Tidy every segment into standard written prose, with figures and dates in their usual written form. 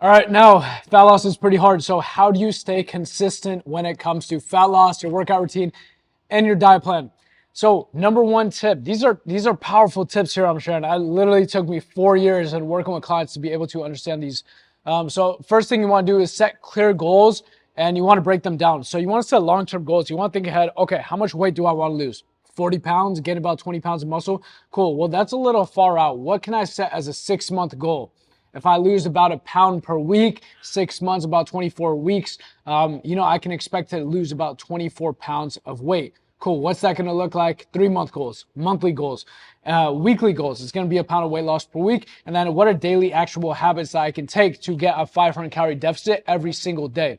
All right, now fat loss is pretty hard. So how do you stay consistent when it comes to fat loss, your workout routine, and your diet plan? So number one tip, these are powerful tips here I'm sharing. I literally took me 4 years and working with clients to be able to understand these. So first thing you want to do is set clear goals and you want to break them down. So you want to set long-term goals. You want to think ahead, okay, how much weight do I want to lose? 40 pounds, gain about 20 pounds of muscle. Cool. Well, that's a little far out. What can I set as a 6-month goal? If I lose about a pound per week, 6 months, about 24 weeks, I can expect to lose about 24 pounds of weight. Cool. What's that going to look like? 3-month goals, monthly goals, weekly goals. It's going to be a pound of weight loss per week. And then what are daily actionable habits that I can take to get a 500 calorie deficit every single day?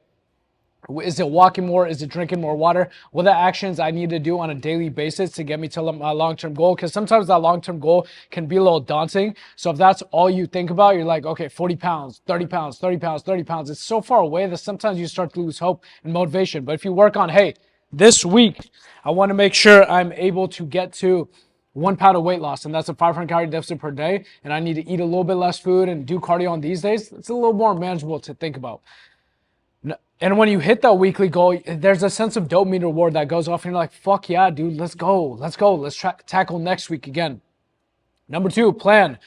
Is it walking more? Is it drinking more water? What are the actions I need to do on a daily basis to get me to my long-term goal? Because sometimes that long-term goal can be a little daunting. So if that's all you think about, you're like, okay, 40 pounds, 30 pounds, 30 pounds, 30 pounds. It's so far away that sometimes you start to lose hope and motivation. But if you work on, hey, this week, I want to make sure I'm able to get to 1 pound of weight loss, and that's a 500 calorie deficit per day, and I need to eat a little bit less food and do cardio on these days, it's a little more manageable to think about. And when you hit that weekly goal, there's a sense of dopamine reward that goes off and you're like, fuck yeah, dude, let's go. Let's tackle next week again. Number two, plan.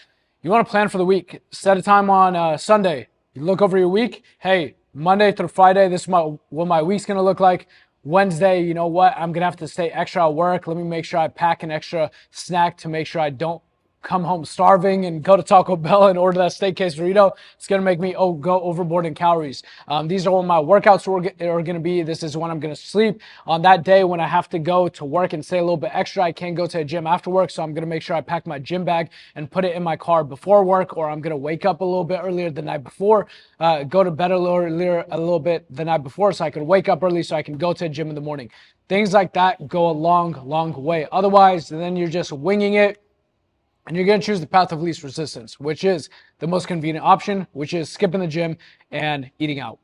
You want to plan for the week. Set a time on Sunday. You look over your week. Hey, Monday through Friday, this is what my week's going to look like. Wednesday, you know what? I'm going to have to stay extra at work. Let me make sure I pack an extra snack to make sure I don't come home starving and go to Taco Bell and order that steak quesadilla. It's going to make me go overboard in calories. These are what my workouts are going to be. This is when I'm going to sleep. On that day when I have to go to work and stay a little bit extra, I can't go to a gym after work, so I'm going to make sure I pack my gym bag and put it in my car before work, or I'm going to wake up a little bit earlier the night before, go to bed a little bit the night before so I can wake up early so I can go to a gym in the morning. Things like that go a long way. Otherwise, then you're just winging it. And you're going to choose the path of least resistance, which is the most convenient option, which is skipping the gym and eating out.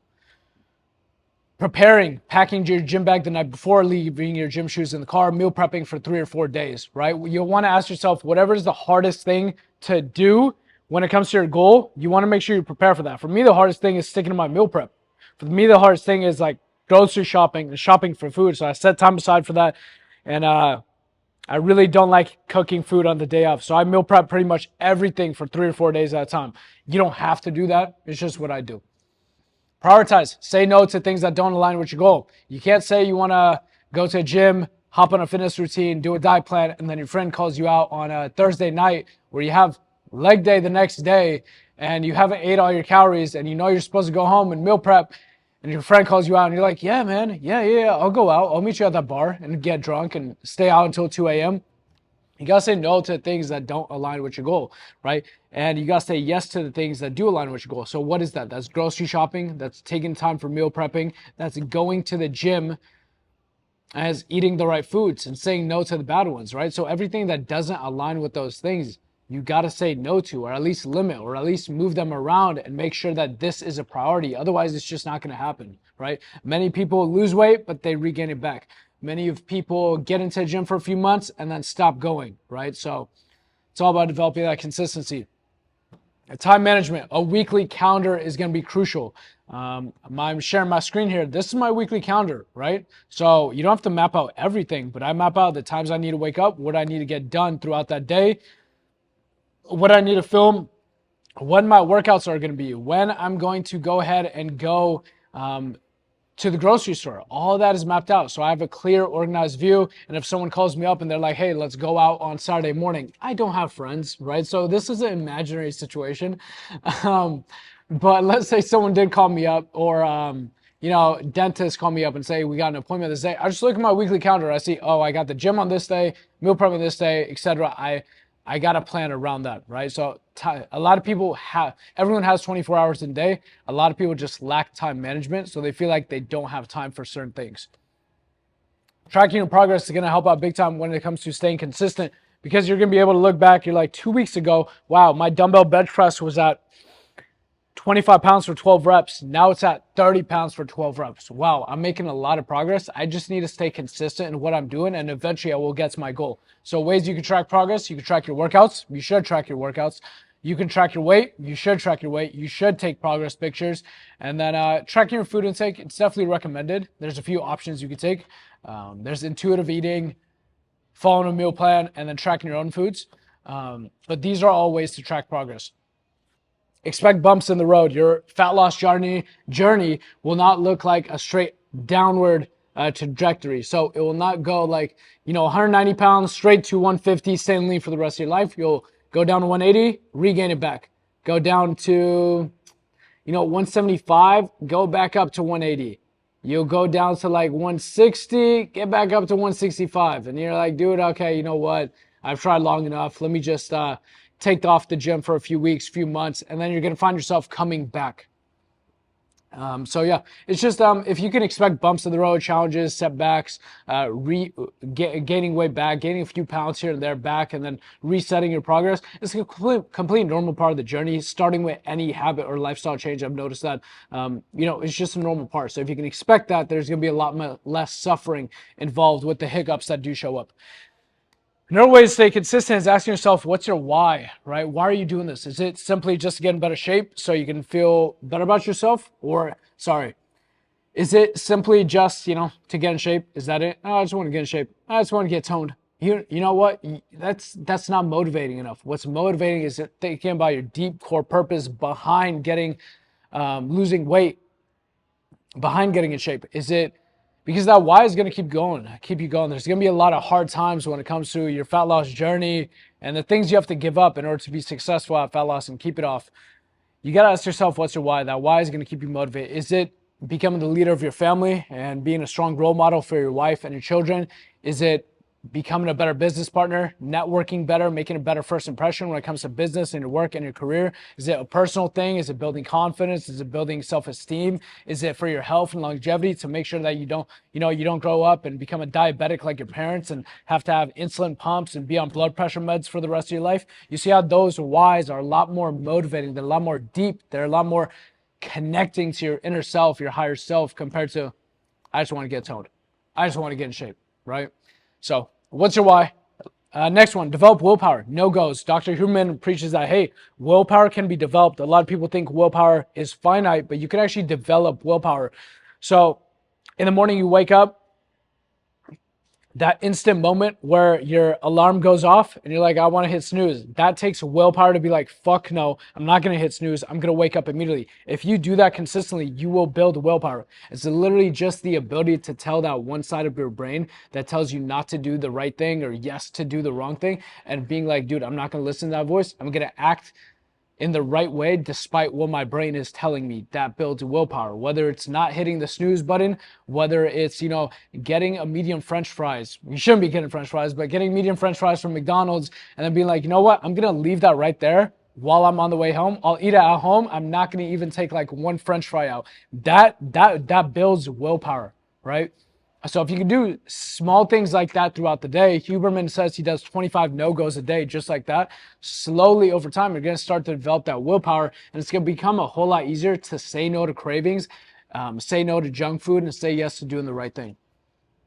Preparing, packing your gym bag the night before, leaving your gym shoes in the car, meal prepping for 3 or 4 days, right? You'll want to ask yourself, whatever is the hardest thing to do when it comes to your goal, you want to make sure you prepare for that. For me, the hardest thing is sticking to my meal prep. For me, the hardest thing is like grocery shopping and shopping for food. So I set time aside for that. And, I really don't like cooking food on the day off. So I meal prep pretty much everything for 3 or 4 days at a time. You don't have to do that. It's just what I do. Prioritize. Say no to things that don't align with your goal. You can't say you want to go to a gym, hop on a fitness routine, do a diet plan, and then your friend calls you out on a Thursday night where you have leg day the next day and you haven't ate all your calories and you know you're supposed to go home and meal prep, and your friend calls you out and you're like, yeah, man, yeah, I'll go out. I'll meet you at that bar and get drunk and stay out until 2 a.m. You got to say no to things that don't align with your goal, right? And you got to say yes to the things that do align with your goal. So what is that? That's grocery shopping. That's taking time for meal prepping. That's going to the gym, as eating the right foods and saying no to the bad ones, right? So everything that doesn't align with those things, you got to say no to, or at least limit, or at least move them around and make sure that this is a priority. Otherwise, it's just not going to happen, right? Many people lose weight, but they regain it back. Many of people get into the gym for a few months and then stop going, right? So it's all about developing that consistency. Time management, a weekly calendar is going to be crucial. I'm sharing my screen here. This is my weekly calendar, right? So you don't have to map out everything, but I map out the times I need to wake up, what I need to get done throughout that day, what I need to film, when my workouts are going to be, when I'm going to go ahead and go to the grocery store. All of that is mapped out. So I have a clear, organized view. And if someone calls me up and they're like, hey, let's go out on Saturday morning, I don't have friends, right? So this is an imaginary situation. But let's say someone did call me up, or, dentists call me up and say, we got an appointment this day. I just look at my weekly calendar. I see, I got the gym on this day, meal prep on this day, etc. I got a plan around that, right? So a lot of people everyone has 24 hours in a day. A lot of people just lack time management, so they feel like they don't have time for certain things. Tracking your progress is going to help out big time when it comes to staying consistent, because you're going to be able to look back. You're like, 2 weeks ago, wow, my dumbbell bench press was at 25 pounds for 12 reps. Now it's at 30 pounds for 12 reps. Wow, I'm making a lot of progress. I just need to stay consistent in what I'm doing, and eventually I will get to my goal. So ways you can track progress: you can track your workouts. You should track your workouts. You can track your weight. You should track your weight. You should take progress pictures. And then tracking your food intake, it's definitely recommended. There's a few options you can take. There's intuitive eating, following a meal plan, and then tracking your own foods. But these are all ways to track progress. Expect bumps in the road. Your fat loss journey will not look like a straight downward trajectory. So it will not go like, 190 pounds straight to 150, staying lean for the rest of your life. You'll go down to 180, regain it back. Go down to, 175, go back up to 180. You'll go down to like 160, get back up to 165. And you're like, dude, okay, you know what? I've tried long enough. Let me just take off the gym for a few weeks, few months, and then you're going to find yourself coming back. So yeah, it's just if you can expect bumps in the road, challenges, setbacks, gaining weight back, gaining a few pounds here and there back, and then resetting your progress, it's a complete normal part of the journey. Starting with any habit or lifestyle change, I've noticed that it's just a normal part. So if you can expect that, there's going to be a lot less suffering involved with the hiccups that do show up. Another way to stay consistent is asking yourself, what's your why, right? Why are you doing this? Is it simply just to get in better shape so you can feel better about yourself? Is it simply just, to get in shape? Is that it? Oh, I just want to get in shape. I just want to get toned. You know what? That's not motivating enough. What's motivating is thinking about your deep core purpose behind losing weight, behind getting in shape. Is it because that why is going to keep you going. There's going to be a lot of hard times when it comes to your fat loss journey and the things you have to give up in order to be successful at fat loss and keep it off. You got to ask yourself, what's your why? That why is going to keep you motivated. Is it becoming the leader of your family and being a strong role model for your wife and your children? Is it becoming a better business partner, networking better, making a better first impression when it comes to business and your work and your career? Is it a personal thing? Is it building confidence? Is it building self-esteem? Is it for your health and longevity to make sure that you don't grow up and become a diabetic like your parents and have to have insulin pumps and be on blood pressure meds for the rest of your life? You see how those whys are a lot more motivating. They're a lot more deep. They're a lot more connecting to your inner self, your higher self, compared to, I just want to get toned. I just want to get in shape, right? So what's your why? Next one, develop willpower. No goes. Dr. Huberman preaches that, hey, willpower can be developed. A lot of people think willpower is finite, but you can actually develop willpower. So in the morning you wake up, that instant moment where your alarm goes off and you're like, I want to hit snooze. That takes willpower to be like, fuck no, I'm not going to hit snooze. I'm going to wake up immediately. If you do that consistently, you will build willpower. It's literally just the ability to tell that one side of your brain that tells you not to do the right thing or yes to do the wrong thing, and being like, dude, I'm not going to listen to that voice. I'm going to act in the right way despite what my brain is telling me. That builds willpower. Whether it's not hitting the snooze button, whether it's getting a medium french fries. You shouldn't be getting french fries, but getting medium french fries from McDonald's and then being like, you know what, I'm gonna leave that right there while I'm on the way home. I'll eat it at home. I'm not gonna even take like one french fry out. That builds willpower, right? So if you can do small things like that throughout the day, Huberman says he does 25 no-goes a day, just like that. Slowly over time, you're going to start to develop that willpower, and it's going to become a whole lot easier to say no to cravings, say no to junk food, and say yes to doing the right thing.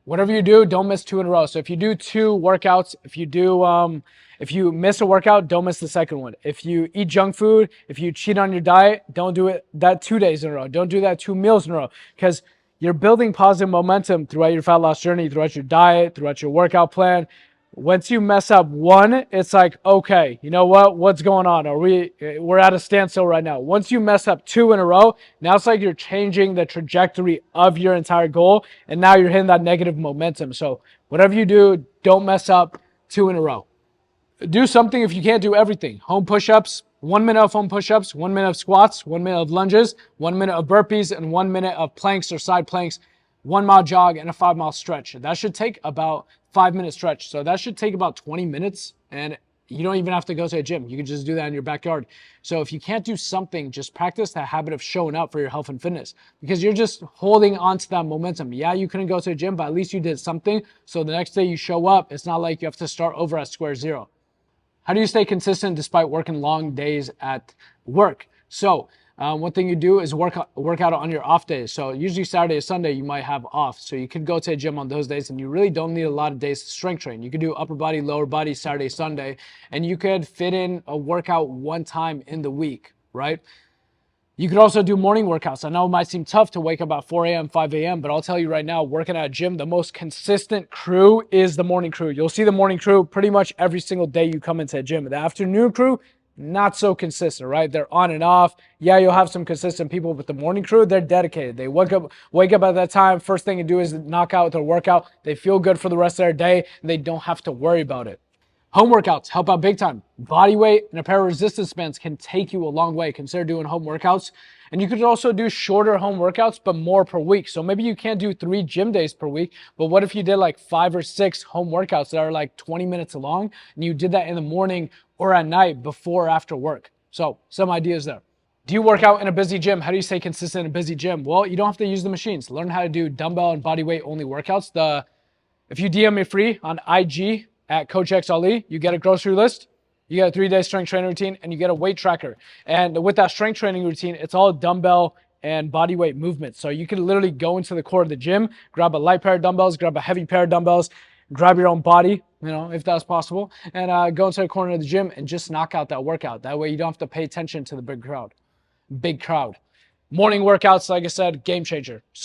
Whatever you do, don't miss 2 in a row. So if you do 2 workouts, if you miss a workout, don't miss the second one. If you eat junk food, if you cheat on your diet, don't do that 2 days in a row. Don't do that 2 meals in a row, because you're building positive momentum throughout your fat loss journey, throughout your diet, throughout your workout plan. Once you mess up 1, it's like, okay, you know what? What's going on? We're at a standstill right now. Once you mess up 2 in a row, now it's like you're changing the trajectory of your entire goal, and now you're hitting that negative momentum. So whatever you do, don't mess up 2 in a row. Do something if you can't do everything. Home push-ups, 1 minute of home push-ups, 1 minute of squats, 1 minute of lunges, 1 minute of burpees, and 1 minute of planks or side planks, 1 mile jog, and a 5 mile stretch. That should take about 5-minute stretch. So that should take about 20 minutes, and you don't even have to go to a gym. You can just do that in your backyard. So if you can't do something, just practice that habit of showing up for your health and fitness, because you're just holding on to that momentum. Yeah, you couldn't go to a gym, but at least you did something. So the next day you show up, it's not like you have to start over at square zero. How do you stay consistent despite working long days at work? So One thing you do is work out on your off days. So usually Saturday or Sunday you might have off. So you could go to a gym on those days, and you really don't need a lot of days to strength train. You could do upper body, lower body Saturday, Sunday, and you could fit in a workout one time in the week, right? You could also do morning workouts. I know it might seem tough to wake up at 4 a.m., 5 a.m., but I'll tell you right now, working at a gym, the most consistent crew is the morning crew. You'll see the morning crew pretty much every single day you come into a gym. The afternoon crew, not so consistent, right? They're on and off. Yeah, you'll have some consistent people, but the morning crew, they're dedicated. They wake up at that time. First thing you do is knock out their workout. They feel good for the rest of their day, and they don't have to worry about it. Home workouts help out big time. Body weight and a pair of resistance bands can take you a long way. Consider doing home workouts. And you could also do shorter home workouts, but more per week. So maybe you can't do 3 gym days per week, but what if you did like 5 or 6 home workouts that are like 20 minutes long, and you did that in the morning or at night before or after work? So some ideas there. Do you work out in a busy gym? How do you stay consistent in a busy gym? Well, you don't have to use the machines. Learn how to do dumbbell and body weight only workouts. If you DM me free on IG at Coach X Ali, you get a grocery list, you get a 3-day strength training routine, and you get a weight tracker. And with that strength training routine, it's all dumbbell and body weight movements. So you can literally go into the core of the gym, grab a light pair of dumbbells, grab a heavy pair of dumbbells, grab your own body, if that's possible, and go into the corner of the gym and just knock out that workout. That way you don't have to pay attention to the big crowd. Morning workouts, like I said, game changer.